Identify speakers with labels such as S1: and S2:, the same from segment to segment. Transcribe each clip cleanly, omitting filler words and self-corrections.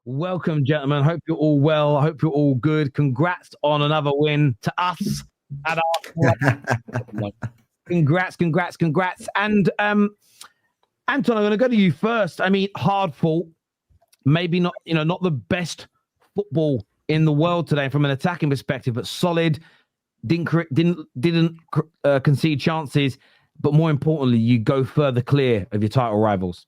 S1: Welcome, gentlemen. Hope you're all well. I hope you're all good. Congrats on another win to us at Arsenal. Congrats. And Anton, I'm going to go to you first. I mean, hard fought. Maybe not, not the best football in the world today from an attacking perspective, but solid. Didn't concede chances, but more importantly, you go further clear of your title rivals.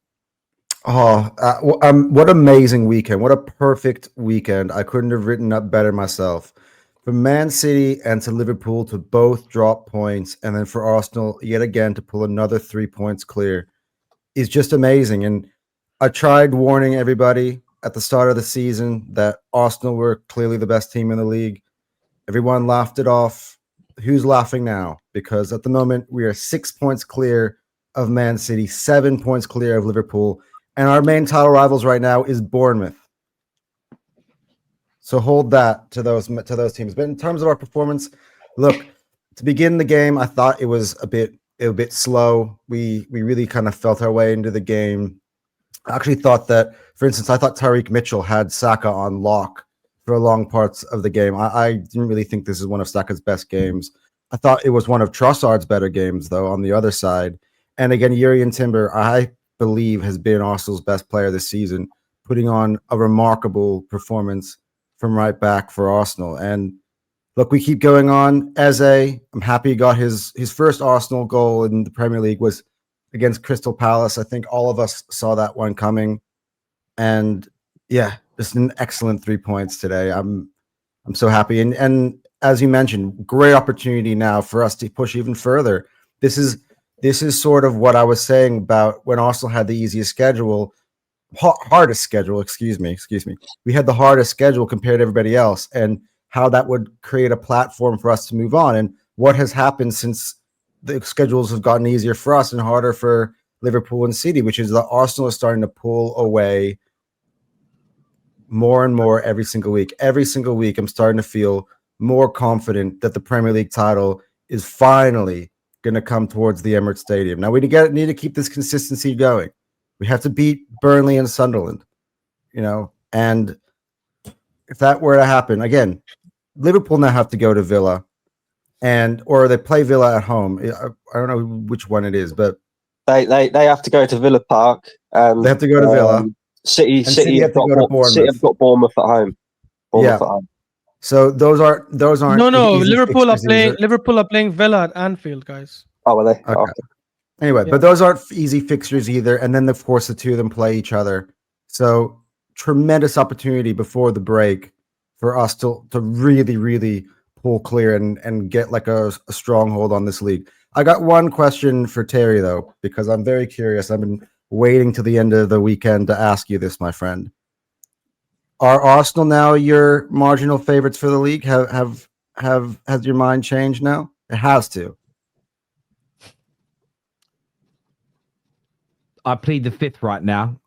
S2: What amazing weekend. What a perfect weekend. I couldn't have written up better myself. For Man City and to Liverpool to both drop points, and then for Arsenal yet again to pull another 3 points clear is just amazing. And I tried warning everybody at the start of the season that Arsenal were clearly the best team in the league. Everyone laughed it off. Who's laughing now? Because at the moment, we are 6 points clear of Man City, 7 points clear of Liverpool. And our main title rivals right now is Bournemouth. So hold that to those teams. But in terms of our performance, look, to begin the game, I thought it was a bit slow. We really kind of felt our way into the game. I actually thought that, for instance, I thought Tyreek Mitchell had Saka on lock for long parts of the game. I didn't really think this is one of Saka's best games. I thought it was one of Trossard's better games, though, on the other side. And again, Jurrien Timber, I believe, has been Arsenal's best player this season, putting on a remarkable performance from right back for Arsenal. And look, we keep going on. Eze, I'm happy he got his first Arsenal goal in the Premier League was against Crystal Palace. I think all of us saw that one coming. And yeah, just an excellent 3 points today. I'm so happy. And as you mentioned, great opportunity now for us to push even further. This is sort of what I was saying about when Arsenal had the easiest schedule, hardest schedule, excuse me. We had the hardest schedule compared to everybody else, and how that would create a platform for us to move on. And what has happened since the schedules have gotten easier for us and harder for Liverpool and City, which is that Arsenal is starting to pull away more and more every single week. Every single week, I'm starting to feel more confident that the Premier League title is finally going to come towards the Emirates Stadium. Now, we need to keep this consistency going. We have to beat Burnley and Sunderland, and if that were to happen, again, Liverpool now have to go to Villa, or they play Villa at home. I don't know which one it is, but
S3: they have to go to Villa Park.
S2: They have to go to Villa.
S3: City have got Bournemouth. City have got Bournemouth at home.
S2: At home. So those aren't.
S4: No. Liverpool are playing Villa at Anfield, guys.
S3: Oh, are they?
S2: Okay. Oh. Anyway, but those aren't easy fixtures either. And then, of course, the two of them play each other. So tremendous opportunity before the break for us to really, really pull clear and get like a stronghold on this league. I got one question for Terry, though, because I'm very curious. I've been waiting to the end of the weekend to ask you this, my friend. Are Arsenal now your marginal favorites for the league? Has your mind changed now? It has to.
S1: I plead the fifth right now.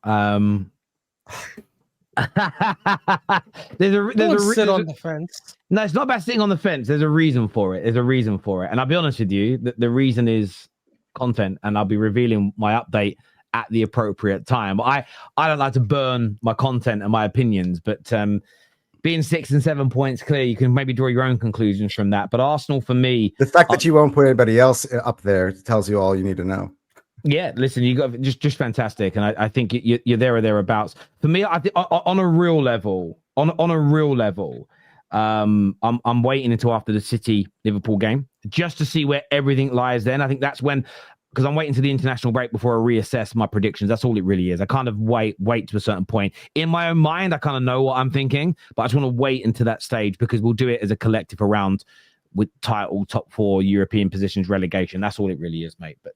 S1: There's a
S4: sit on the fence.
S1: No, it's not about sitting on the fence. There's a reason for it. And I'll be honest with you, the reason is content, and I'll be revealing my update at the appropriate time. I don't like to burn my content and my opinions, but being 6 and 7 points clear, you can maybe draw your own conclusions from that. But Arsenal, for me,
S2: the fact that you won't put anybody else up there tells you all you need to know.
S1: Yeah, listen, you got just fantastic, and I think you're there or thereabouts. For me, I think on a real level, I'm waiting until after the City Liverpool game just to see where everything lies. Then I think that's when, because I'm waiting to the international break before I reassess my predictions. That's all it really is. I kind of wait to a certain point. In my own mind, I kind of know what I'm thinking, but I just want to wait until that stage because we'll do it as a collective around with title, top 4 European positions, relegation. That's all it really is, mate. But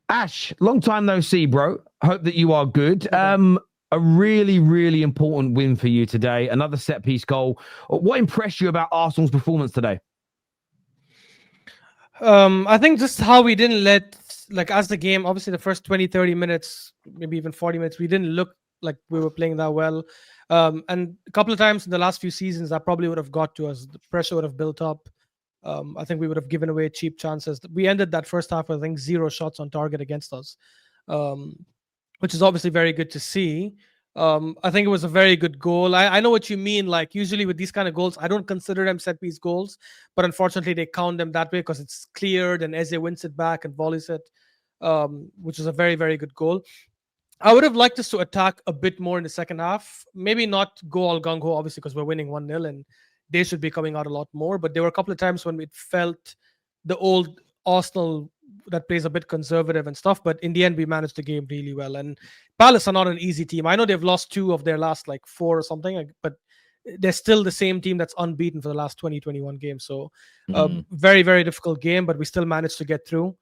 S1: Ash, long time no see, bro. Hope that you are good. A really, really important win for you today. Another set-piece goal. What impressed you about Arsenal's performance today?
S4: I think just how we didn't let, as the game, obviously the first 20, 30 minutes, maybe even 40 minutes, we didn't look like we were playing that well. And a couple of times in the last few seasons, that probably would have got to us. The pressure would have built up. I think we would have given away cheap chances. We ended that first half with, I think, 0 shots on target against us, which is obviously very good to see. I think it was a very good goal. I know what you mean. Like usually with these kind of goals, I don't consider them set piece goals, but unfortunately they count them that way because it's cleared and Eze wins it back and volleys it, which is a very, very good goal. I would have liked us to attack a bit more in the second half. Maybe not go all gung ho, obviously, because we're winning 1-0 and they should be coming out a lot more. But there were a couple of times when it felt the old Arsenal that plays a bit conservative and stuff. But in the end, we managed the game really well. And Palace are not an easy team. I know they've lost 2 of their last like 4 or something, but they're still the same team that's unbeaten for the last 20-21 games. So very, very difficult game, but we still managed to get through.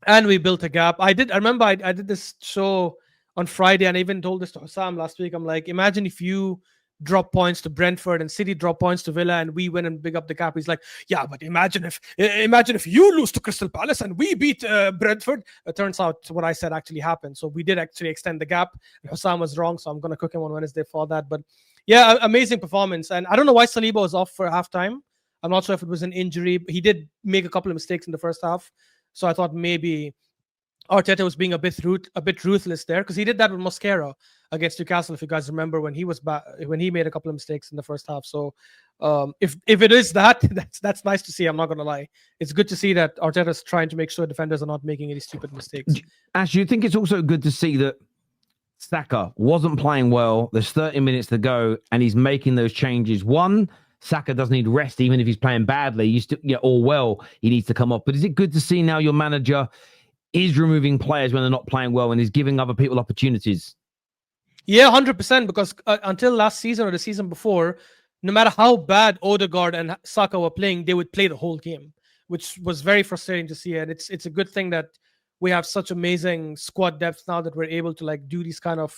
S4: And we built a gap. I remember I did this show on Friday, and I even told this to Hassam last week. I'm like, imagine if you drop points to Brentford and City drop points to Villa and we win and big up the gap. He's like, yeah, but imagine if you lose to Crystal Palace and we beat Brentford. It turns out what I said actually happened. So we did actually extend the gap. Hassam was wrong, so I'm going to cook him on Wednesday for that. But yeah, amazing performance. And I don't know why Saliba was off for halftime. I'm not sure if it was an injury. He did make a couple of mistakes in the first half. So I thought maybe Arteta was being a bit ruthless there, because he did that with Mosquera against Newcastle, if you guys remember, when he was when he made a couple of mistakes in the first half. So if it is that's nice to see. I'm not gonna lie, it's good to see that Arteta's trying to make sure defenders are not making any stupid mistakes.
S1: Ash, you think it's also good to see that Saka wasn't playing well. There's 30 minutes to go, and he's making those changes. One, Saka doesn't need rest, even if he's playing badly. You still, all well, he needs to come off. But is it good to see now your manager is removing players when they're not playing well and is giving other people opportunities?
S4: Yeah, 100%. Because until last season or the season before, no matter how bad Odegaard and Saka were playing, they would play the whole game, which was very frustrating to see. And it's a good thing that we have such amazing squad depth now that we're able to like do these kind of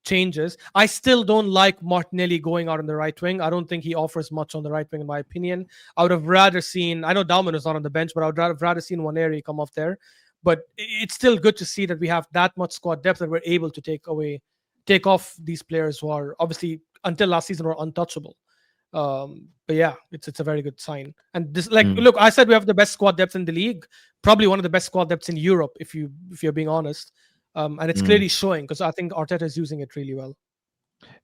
S4: changes. I still don't like Martinelli going out on the right wing. I don't think he offers much on the right wing, in my opinion. I would have rather seen, I know Dalman is not on the bench, but I would have rather seen Waneri come off there. But it's still good to see that we have that much squad depth that we're able to take off these players who are obviously until last season were untouchable. But yeah, it's a very good sign. And this, look, I said we have the best squad depth in the league, probably one of the best squad depths in Europe, if you're being honest. And it's clearly showing, because I think Arteta is using it really well.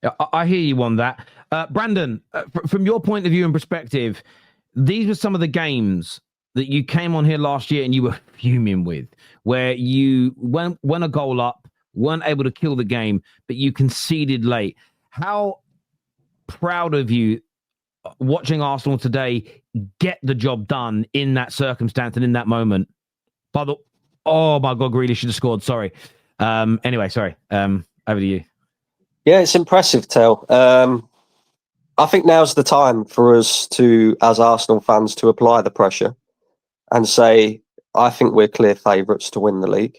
S1: Yeah, I hear you on that. Brandon, from your point of view and perspective, these were some of the games that you came on here last year and you were fuming with, where you went a goal up, weren't able to kill the game, but you conceded late. How proud of you watching Arsenal today get the job done in that circumstance and in that moment. Oh my God, Grealish should have scored. Sorry. Anyway, sorry. Over to you.
S3: Yeah, it's impressive, Tel. I think now's the time for us to, as Arsenal fans, to apply the pressure and say, I think we're clear favourites to win the league.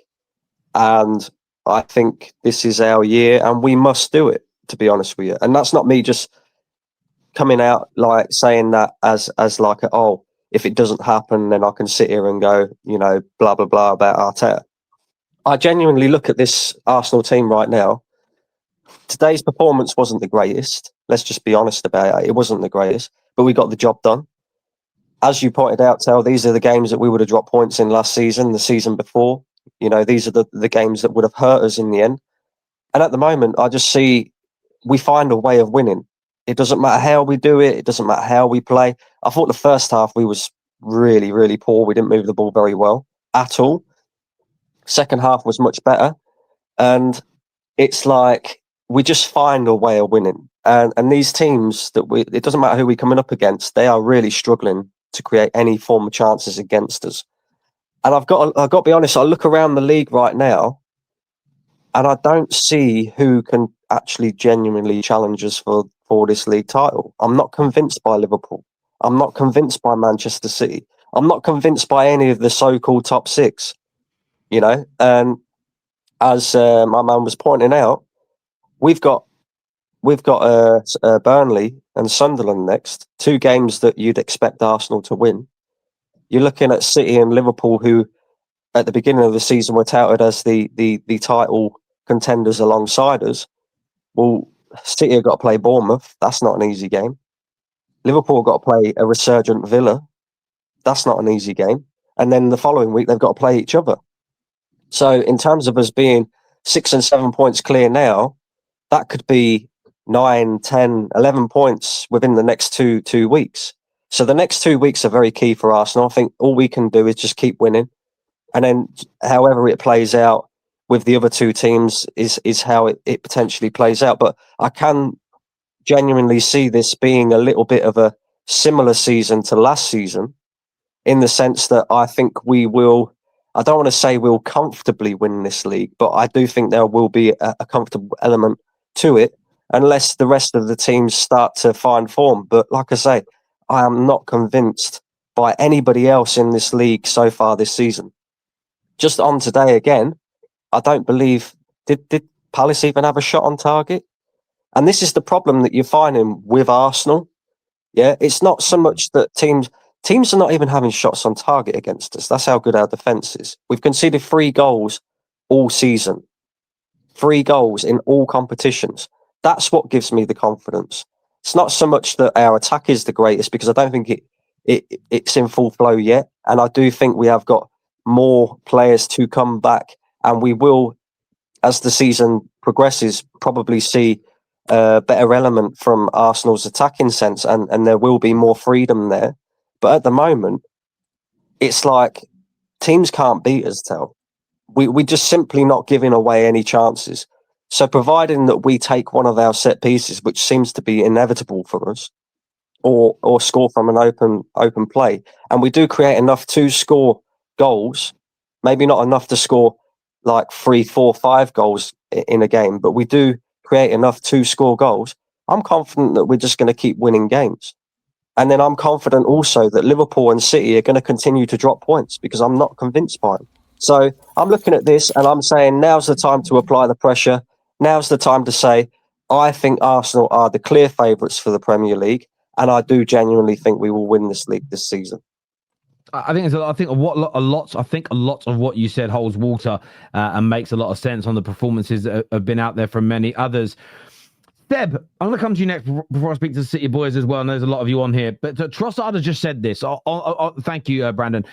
S3: And I think this is our year and we must do it, to be honest with you. And that's not me just coming out like saying that as like, if it doesn't happen, then I can sit here and go, blah, blah, blah about Arteta. I genuinely look at this Arsenal team right now. Today's performance wasn't the greatest. Let's just be honest about it. It wasn't the greatest, but we got the job done. As you pointed out, Tel, these are the games that we would have dropped points in last season, the season before. These are the games that would have hurt us in the end. And at the moment, I just see we find a way of winning. It doesn't matter how we do it. It doesn't matter how we play. I thought the first half we was really, really poor. We didn't move the ball very well at all. Second half was much better. And it's like we just find a way of winning. And these teams it doesn't matter who we're coming up against, they are really struggling to create any form of chances against us. And I've got to be honest, I look around the league right now and I don't see who can actually genuinely challenge us for this league title. I'm not convinced by Liverpool. I'm not convinced by Manchester City. I'm not convinced by any of the so-called top six, And as my man was pointing out, we've got Burnley and Sunderland next, 2 games that you'd expect Arsenal to win. You're looking at City and Liverpool, who at the beginning of the season were touted as the title contenders alongside us. Well, City have got to play Bournemouth. That's not an easy game. Liverpool have got to play a resurgent Villa. That's not an easy game. And then the following week, they've got to play each other. So in terms of us being 6 and 7 points clear now, that could be 9, 10, 11 points within the next two weeks. So the next 2 weeks are very key for Arsenal. I think all we can do is just keep winning. And then however it plays out with the other two teams is how it potentially plays out. But I can genuinely see this being a little bit of a similar season to last season, in the sense that I think we will, I don't want to say we'll comfortably win this league, but I do think there will be a comfortable element to it, unless the rest of the teams start to find form. But like I say, I am not convinced by anybody else in this league so far this season. Just on today again, I don't believe, did Palace even have a shot on target? And this is the problem that you're finding with Arsenal. Yeah, it's not so much that teams are not even having shots on target against us. That's how good our defence is. We've conceded 3 goals all season. 3 goals in all competitions. That's what gives me the confidence. It's not so much that our attack is the greatest, because I don't think it's in full flow yet. And I do think we have got more players to come back, and we will, as the season progresses, probably see a better element from Arsenal's attacking sense, and there will be more freedom there. But at the moment, it's like teams can't beat us, Tel. We're just simply not giving away any chances. So providing that we take one of our set pieces, which seems to be inevitable for us, or score from an open play, and we do create enough to score goals, maybe not enough to score like 3, 4, 5 goals in a game, but we do create enough to score goals, I'm confident that we're just going to keep winning games. And then I'm confident also that Liverpool and City are going to continue to drop points, because I'm not convinced by them. So I'm looking at this and I'm saying now's the time to apply the pressure. Now's the time to say, I think Arsenal are the clear favourites for the Premier League, and I do genuinely think we will win this league this season.
S1: I think a lot of what you said holds water and makes a lot of sense on the performances that have been out there from many others. Deb, I'm going to come to you next before I speak to the City boys as well. And there's a lot of you on here, but Trossard has just said this. Thank you, Brandon.